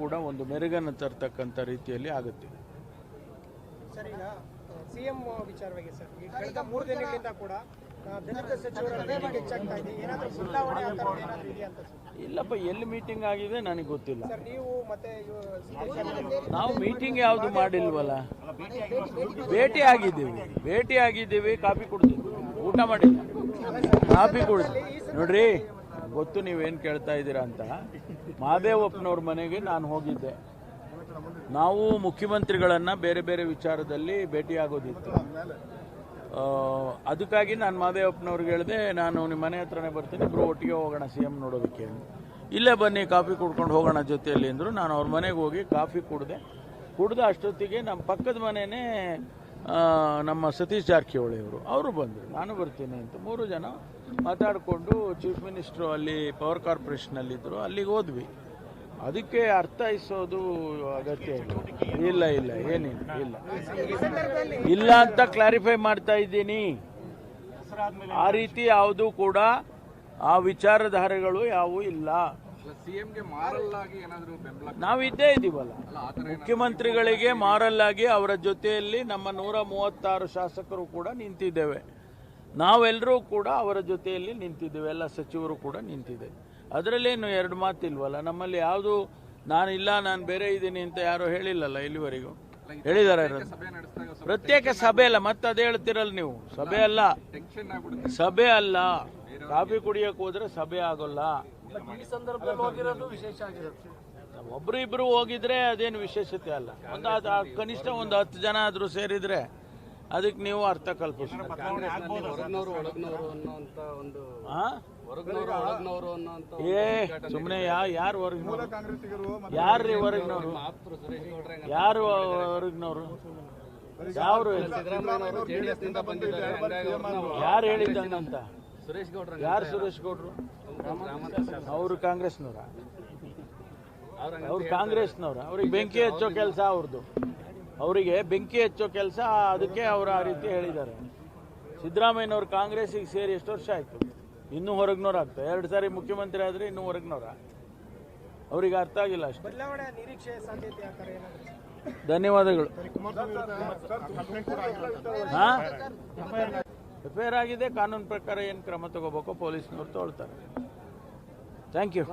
ಕೂಡ ಒಂದು ಮೆರುಗನ್ನು ತರ್ತಕ್ಕಂಥ ರೀತಿಯಲ್ಲಿ ಆಗುತ್ತೆ. ಸರ್, ಈಗ ಸಿಎಂ ವಿಚಾರವಾಗಿ ಸರ್, ಈ ಕಳೆದ 3 ದಿನಗಳಿಂದ ಕೂಡ ಬೆಂಗಳೂರು ಸಚಿವರ ಮೀಟಿಂಗ್ ಹೆಚ್ಚಾಗ್ತಾ ಇದೆ. ಏನಾದರೂ ಬದಲಾವಣೆ ಏನಾದರೂ ಇದೆಯಾ ಅಂತ ಸರ್? ಇಲ್ಲಪ್ಪ, ಎಲ್ಲಿ ಮೀಟಿಂಗ್ ಆಗಿದೆ ನನಗೆ ಗೊತ್ತಿಲ್ಲ. ಸರ್, ನೀವು ಮತ್ತೆ ನಾವು ಮೀಟಿಂಗ್ ಯಾವುದು ಮಾಡಿಲ್ವಲ್ಲ. ಭೇಟಿ ಆಗಿದ್ದೀವಿ, ಕಾಫಿ ಕುಡ್ದಿದ್ವಿ, ಊಟ ಮಾಡಿಲ್ಲ, ಕಾಫಿ ಕುಡ್ದು. ನೋಡ್ರಿ, ಗೊತ್ತು ನೀವೇನು ಕೇಳ್ತಾ ಇದ್ದೀರಾ ಅಂತ. ಮಹದೇವಪ್ಪನವ್ರ ಮನೆಗೆ ನಾನು ಹೋಗಿದ್ದೆ. ನಾವು ಮುಖ್ಯಮಂತ್ರಿಗಳನ್ನು ಬೇರೆ ಬೇರೆ ವಿಚಾರದಲ್ಲಿ ಭೇಟಿಯಾಗೋದಿತ್ತು. ಅದಕ್ಕಾಗಿ ನಾನು ಮಹದೇವಪ್ಪನವ್ರಿಗೆ ಹೇಳಿದೆ, ನಾನು ನಿಮ್ಮ ಮನೆ ಹತ್ರನೇ ಬರ್ತೀನಿ, ಇಬ್ಬರು ಒಟ್ಟಿಗೆ ಹೋಗೋಣ CM ನೋಡೋದಕ್ಕೆ. ಇಲ್ಲೇ ಬನ್ನಿ, ಕಾಫಿ ಕುಡ್ಕೊಂಡು ಹೋಗೋಣ ಜೊತೆಯಲ್ಲಿ ಅಂದರು. ನಾನು ಅವ್ರ ಮನೆಗೆ ಹೋಗಿ ಕಾಫಿ ಕುಡ್ದು ಅಷ್ಟೊತ್ತಿಗೆ ನಮ್ಮ ಪಕ್ಕದ ಮನೆಯೇ ನಮ್ಮ ಸತೀಶ್ ಜಾರಕಿಹೊಳಿ ಅವರು ಬಂದರು. ನಾನು ಬರ್ತೀನಿ ಅಂತ 3 ಜನ ಮಾತಾಡಿಕೊಂಡು ಚೀಫ್ ಮಿನಿಸ್ಟ್ರು ಅಲ್ಲಿ ಪವರ್ ಕಾರ್ಪೊರೇಷನಲ್ಲಿದ್ದರು, ಅಲ್ಲಿಗೆ ಹೋದ್ವಿ. ಅದಕ್ಕೆ ಅರ್ಥೈಸೋದು ಅಗತ್ಯ ಇಲ್ಲ. ಇಲ್ಲ ಅಂತ ಕ್ಲಾರಿಫೈ ಮಾಡ್ತಾ ಇದ್ದೀನಿ. ಆ ರೀತಿ ಯಾವುದು ಕೂಡ ಆ ವಿಚಾರಧಾರೆಗಳು ಯಾವುವು ಇಲ್ಲ. ನಾವು ಇದ್ದೇ ಇದ್ದೀವಲ್ಲ, ಮುಖ್ಯಮಂತ್ರಿಗಳಿಗೆ ಮಾರಲ್ ಆಗಿ ಅವರ ಜೊತೆಯಲ್ಲಿ ನಮ್ಮ 136 ಶಾಸಕರು ಕೂಡ ನಿಂತಿದ್ದೇವೆ. ನಾವೆಲ್ಲರೂ ಕೂಡ ಅವರ ಜೊತೆಯಲ್ಲಿ ನಿಂತಿದ್ದೇವೆ, ಎಲ್ಲ ಸಚಿವರು ಕೂಡ ನಿಂತಿದ್ದೇವೆ. ಅದರಲ್ಲೇನು 2 ಮಾತಿಲ್ವಲ್ಲ. ನಮ್ಮಲ್ಲಿ ಯಾವುದು ನಾನು ಬೇರೆ ಇದ್ದೀನಿ ಅಂತ ಯಾರು ಹೇಳಿಲ್ಲಲ್ಲ ಇಲ್ಲಿವರೆಗೂ. ಹೇಳಿದಾರೆ ಪ್ರತ್ಯೇಕ ಸಭೆ ಅಲ್ಲ, ಮತ್ತೆ ಅದೇ ಹೇಳ್ತಿರಲ್ಲ ನೀವು. ಸಭೆ ಅಲ್ಲ, ಕಾಫಿ ಕುಡಿಯಕ್ಕೆ ಹೋದ್ರೆ ಸಭೆ ಆಗೋಲ್ಲ. ಒಬ್ರು ಇಬ್ರು ಹೋಗಿದ್ರೆ ಅದೇನು ವಿಶೇಷತೆ ಅಲ್ಲ. ಕನಿಷ್ಠ ಒಂದು 10 ಜನ ಆದ್ರೂ ಸೇರಿದ್ರೆ ಅದಕ್ಕೆ ನೀವು ಅರ್ಥ ಕಲ್ಪಿಸ್ಬೇಕು. ಸುಮ್ಮನೆ ಯಾರು ಹೊರಗಿನವರು? ಯಾರ್ರೀ ಹೊರಗಿನವರು? ಯಾರು ಹೊರಗಿನವರು? ಯಾರು ಹೇಳಿದ್ದಂಗಂತ? ಯಾರು ಸುರೇಶ್ ಗೌಡ್ರು? ಅವರು ಕಾಂಗ್ರೆಸ್ನವ್ರ? ಅವ್ರಿಗೆ ಬೆಂಕಿ ಹಚ್ಚೋ ಕೆಲಸ ಅವ್ರದ್ದು. ಅವರಿಗೆ ಬೆಂಕಿ ಹಚ್ಚೋ ಕೆಲಸ, ಅದಕ್ಕೆ ಅವರು ಆ ರೀತಿ ಹೇಳಿದ್ದಾರೆ. ಸಿದ್ದರಾಮಯ್ಯನವ್ರು ಕಾಂಗ್ರೆಸ್ಸಿಗೆ ಸೇರಿ ಎಷ್ಟು ವರ್ಷ ಆಯ್ತು? ಇನ್ನೂ ಹೊರಗಿನವ್ರು ಆಗ್ತಾರೆ. 2 ಸಾರಿ ಮುಖ್ಯಮಂತ್ರಿ ಆದ್ರೆ ಇನ್ನೂ ಹೊರಗಿನವ್ರ? ಅವ್ರಿಗೆ ಅರ್ಥ ಆಗಿಲ್ಲ ಅಷ್ಟೇ. ಬದಲಾವಣೆ ನಿರೀಕ್ಷೆ ಸಾಧ್ಯತೆ ಆಗ್ತಾರೆ. ಧನ್ಯವಾದಗಳು. FIR ಆಗಿದೆ. ಕಾನೂನು ಪ್ರಕಾರ ಏನು ಕ್ರಮ ತಗೋಬೇಕೋ ಪೊಲೀಸ್ನವ್ರು ತಗೊಳ್ತಾರೆ. Thank you.